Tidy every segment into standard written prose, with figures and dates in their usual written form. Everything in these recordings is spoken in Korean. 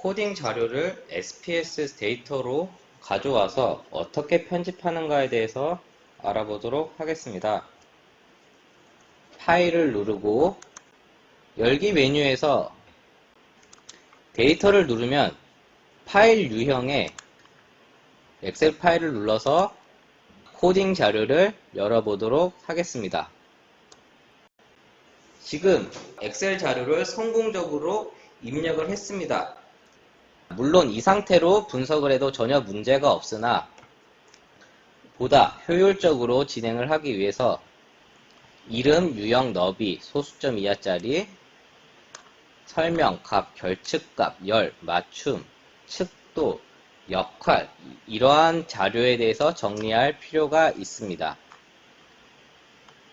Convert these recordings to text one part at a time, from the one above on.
코딩 자료를 SPSS 데이터로 가져와서 어떻게 편집하는가에 대해서 알아보도록 하겠습니다. 파일을 누르고 열기 메뉴에서 데이터를 누르면 파일 유형의 엑셀 파일을 눌러서 코딩 자료를 열어보도록 하겠습니다. 지금 엑셀 자료를 성공적으로 입력을 했습니다. 물론 이 상태로 분석을 해도 전혀 문제가 없으나 보다 효율적으로 진행을 하기 위해서 이름, 유형, 너비, 소수점 이하짜리, 설명, 값, 결측값, 열, 맞춤, 측도, 역할 이러한 자료에 대해서 정리할 필요가 있습니다.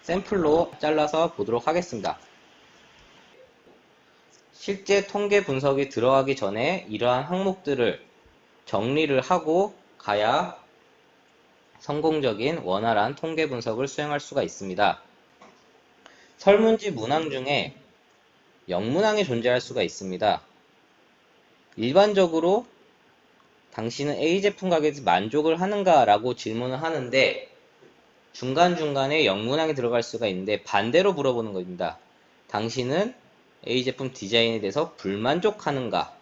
샘플로 잘라서 보도록 하겠습니다. 실제 통계 분석이 들어가기 전에 이러한 항목들을 정리를 하고 가야 성공적인 원활한 통계 분석을 수행할 수가 있습니다. 설문지 문항 중에 영문항이 존재할 수가 있습니다. 일반적으로 당신은 A 제품 가격에 만족을 하는가 라고 질문을 하는데 중간중간에 영문항이 들어갈 수가 있는데 반대로 물어보는 겁니다. 당신은 A 제품 디자인에 대해서 불만족하는가?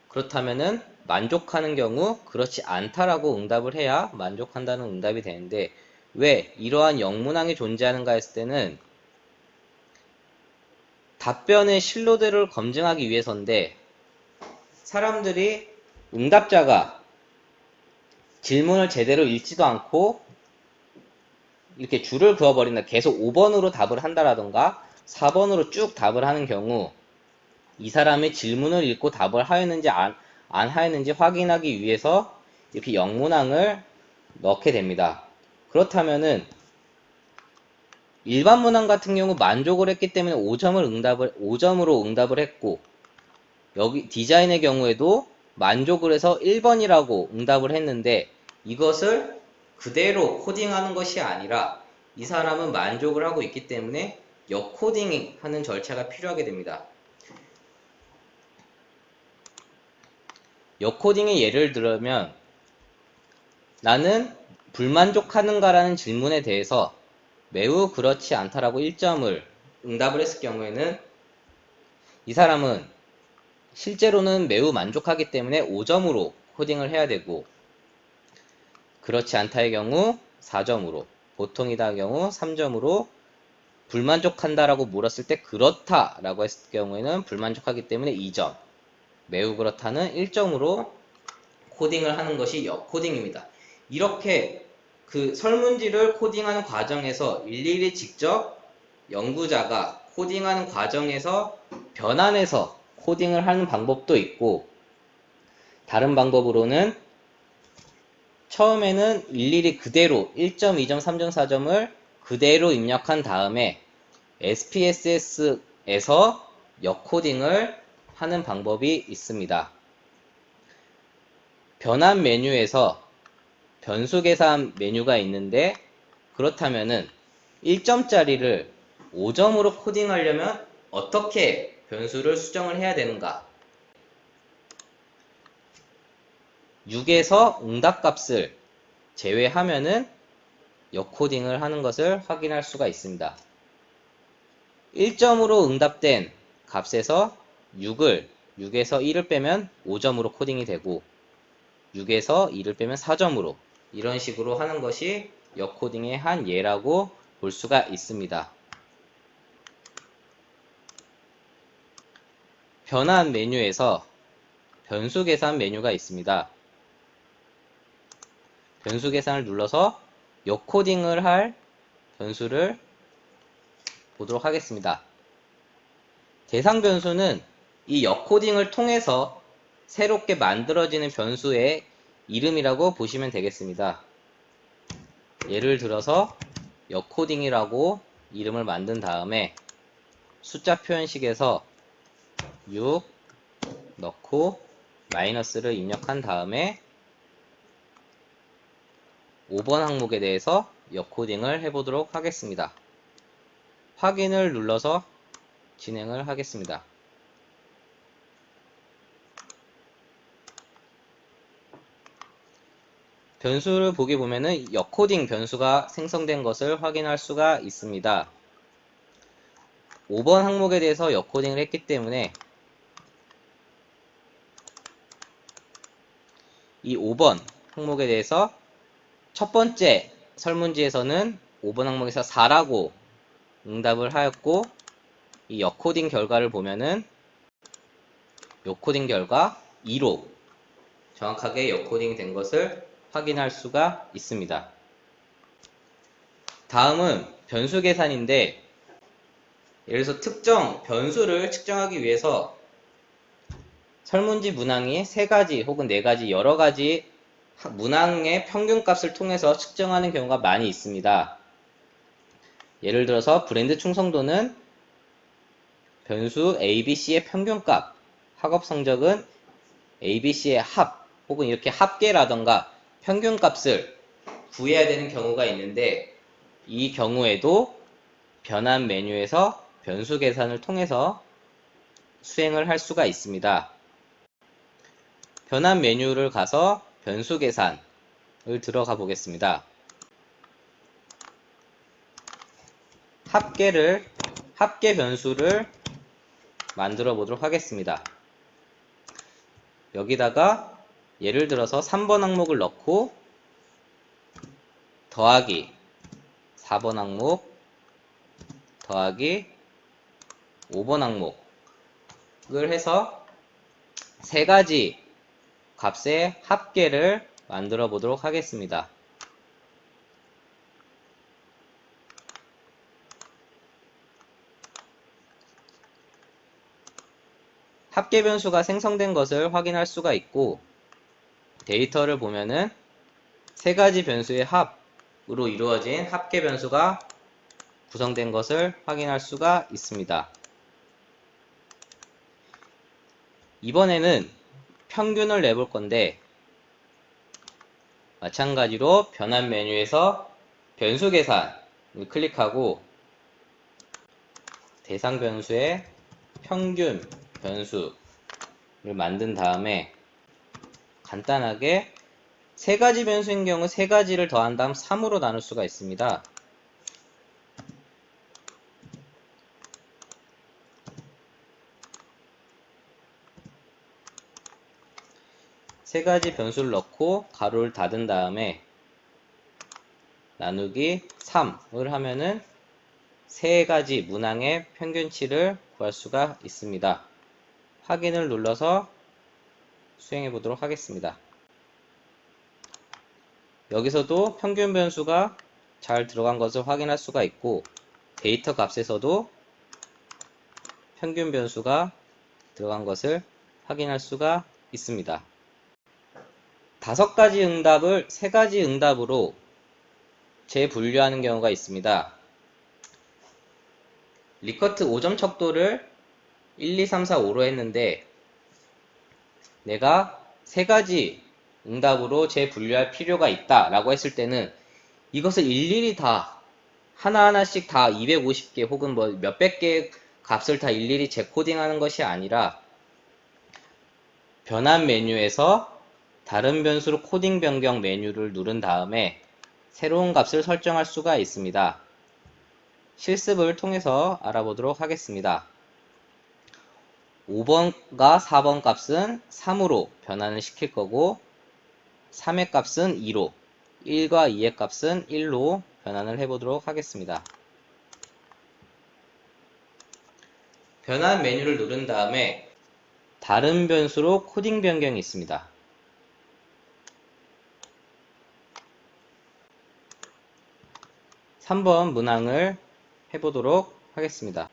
그렇다면은 만족하는 경우 그렇지 않다라고 응답을 해야 만족한다는 응답이 되는데 왜 이러한 영문항이 존재하는가 했을 때는 답변의 신뢰도를 검증하기 위해서인데 사람들이 응답자가 질문을 제대로 읽지도 않고 이렇게 줄을 그어버린다. 계속 5번으로 답을 한다라던가 4번으로 쭉 답을 하는 경우 이 사람이 질문을 읽고 답을 하였는지 안 하였는지 확인하기 위해서 이렇게 영문항을 넣게 됩니다. 그렇다면은 일반 문항 같은 경우 만족을 했기 때문에 5점으로 응답을 했고 여기 디자인의 경우에도 만족을 해서 1번이라고 응답을 했는데 이것을 그대로 코딩하는 것이 아니라 이 사람은 만족을 하고 있기 때문에 역코딩 하는 절차가 필요하게 됩니다. 역코딩의 예를 들면 나는 불만족하는가라는 질문에 대해서 매우 그렇지 않다라고 1점을 응답을 했을 경우에는 이 사람은 실제로는 매우 만족하기 때문에 5점으로 코딩을 해야 되고 그렇지 않다의 경우 4점으로 보통이다의 경우 3점으로 불만족한다라고 물었을 때 그렇다라고 했을 경우에는 불만족하기 때문에 2점 매우 그렇다는 1점으로 코딩을 하는 것이 역코딩입니다. 이렇게 그 설문지를 코딩하는 과정에서 일일이 직접 연구자가 코딩하는 과정에서 변환해서 코딩을 하는 방법도 있고 다른 방법으로는 처음에는 일일이 그대로 1점, 2점, 3점, 4점을 그대로 입력한 다음에 SPSS에서 역코딩을 하는 방법이 있습니다. 변환 메뉴에서 변수 계산 메뉴가 있는데 그렇다면은 1점짜리를 5점으로 코딩하려면 어떻게 변수를 수정을 해야 되는가? 6에서 응답값을 제외하면은 역코딩을 하는 것을 확인할 수가 있습니다. 1점으로 응답된 값에서 6에서 1을 빼면 5점으로 코딩이 되고 6에서 2를 빼면 4점으로 이런 식으로 하는 것이 역코딩의 한 예라고 볼 수가 있습니다. 변환 메뉴에서 변수 계산 메뉴가 있습니다. 변수 계산을 눌러서 역코딩을 할 변수를 보도록 하겠습니다. 대상 변수는 이 역코딩을 통해서 새롭게 만들어지는 변수의 이름이라고 보시면 되겠습니다. 예를 들어서 역코딩이라고 이름을 만든 다음에 숫자 표현식에서 6 넣고 마이너스를 입력한 다음에 5번 항목에 대해서 역코딩을 해보도록 하겠습니다. 확인을 눌러서 진행을 하겠습니다. 변수를 보게 보면은 역코딩 변수가 생성된 것을 확인할 수가 있습니다. 5번 항목에 대해서 역코딩을 했기 때문에 이 5번 항목에 대해서 첫 번째 설문지에서는 5번 항목에서 4라고 응답을 하였고, 이 역코딩 결과를 보면은 역코딩 결과 2로 정확하게 역코딩 된 것을 확인할 수가 있습니다. 다음은 변수 계산인데, 예를 들어서 특정 변수를 측정하기 위해서 설문지 문항이 3가지 혹은 4가지 여러 가지 문항의 평균값을 통해서 측정하는 경우가 많이 있습니다. 예를 들어서 브랜드 충성도는 변수 ABC의 평균값, 학업 성적은 ABC의 합 혹은 이렇게 합계라던가 평균값을 구해야 되는 경우가 있는데, 이 경우에도 변환 메뉴에서 변수 계산을 통해서 수행을 할 수가 있습니다. 변환 메뉴를 가서 변수 계산을 들어가 보겠습니다. 합계 변수를 만들어 보도록 하겠습니다. 여기다가 예를 들어서 3번 항목을 넣고 더하기 4번 항목 더하기 5번 항목을 해서 3가지 값의 합계를 만들어 보도록 하겠습니다. 합계 변수가 생성된 것을 확인할 수가 있고, 데이터를 보면은 3가지 변수의 합으로 이루어진 합계 변수가 구성된 것을 확인할 수가 있습니다. 이번에는 평균을 내볼 건데, 마찬가지로 변환 메뉴에서 변수 계산을 클릭하고 대상 변수의 평균 변수를 만든 다음에 간단하게 3가지 변수인 경우 3가지를 더한 다음 3으로 나눌 수가 있습니다. 세 가지 변수를 넣고 가로를 닫은 다음에 나누기 3을 하면은 3가지 문항의 평균치를 구할 수가 있습니다. 확인을 눌러서 수행해 보도록 하겠습니다. 여기서도 평균 변수가 잘 들어간 것을 확인할 수가 있고, 데이터 값에서도 평균 변수가 들어간 것을 확인할 수가 있습니다. 5가지 응답을 3가지 응답으로 재분류하는 경우가 있습니다. 리커트 5점 척도를 1, 2, 3, 4, 5로 했는데, 내가 3가지 응답으로 재분류할 필요가 있다 라고 했을 때는 이것을 일일이 다 하나하나씩 다 250개 혹은 뭐 몇백 개의 값을 다 일일이 재코딩하는 것이 아니라 변환 메뉴에서 다른 변수로 코딩 변경 메뉴를 누른 다음에 새로운 값을 설정할 수가 있습니다. 실습을 통해서 알아보도록 하겠습니다. 5번과 4번 값은 3으로 변환을 시킬 거고, 3의 값은 2로, 1과 2의 값은 1로 변환을 해보도록 하겠습니다. 변환 메뉴를 누른 다음에 다른 변수로 코딩 변경이 있습니다. (3번) 문항을 해보도록 하겠습니다.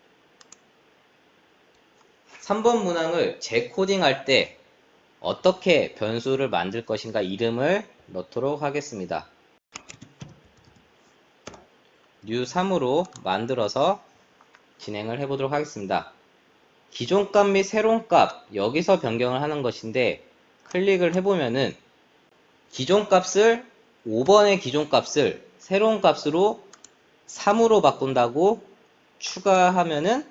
3번 문항을 재코딩할 때 어떻게 변수를 만들 것인가 이름을 넣도록 하겠습니다. new 3으로 만들어서 진행을 해보도록 하겠습니다. 기존 값 및 새로운 값, 여기서 변경을 하는 것인데, 클릭을 해보면은 기존 값을 5번의 기존 값을 새로운 값으로 3으로 바꾼다고 추가하면은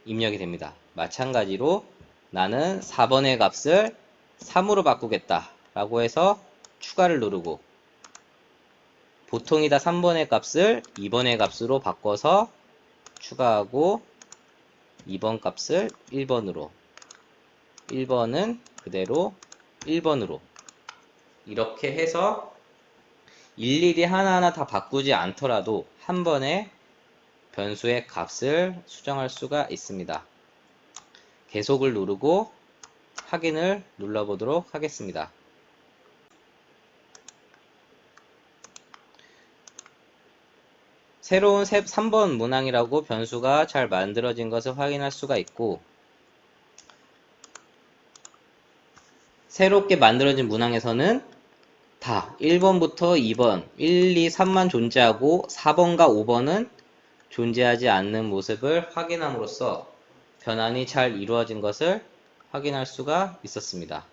입력이 됩니다. 마찬가지로 나는 4번의 값을 3으로 바꾸겠다 라고 해서 추가를 누르고 보통이다 3번의 값을 2번의 값으로 바꿔서 추가하고 2번 값을 1번으로 1번은 그대로 1번으로 이렇게 해서 일일이 하나하나 다 바꾸지 않더라도 한 번에 변수의 값을 수정할 수가 있습니다. 계속을 누르고 확인을 눌러보도록 하겠습니다. 새로운 3번 문항이라고 변수가 잘 만들어진 것을 확인할 수가 있고 새롭게 만들어진 문항에서는 다 1번부터 2번, 1, 2, 3만 존재하고 4번과 5번은 존재하지 않는 모습을 확인함으로써 변환이 잘 이루어진 것을 확인할 수가 있었습니다.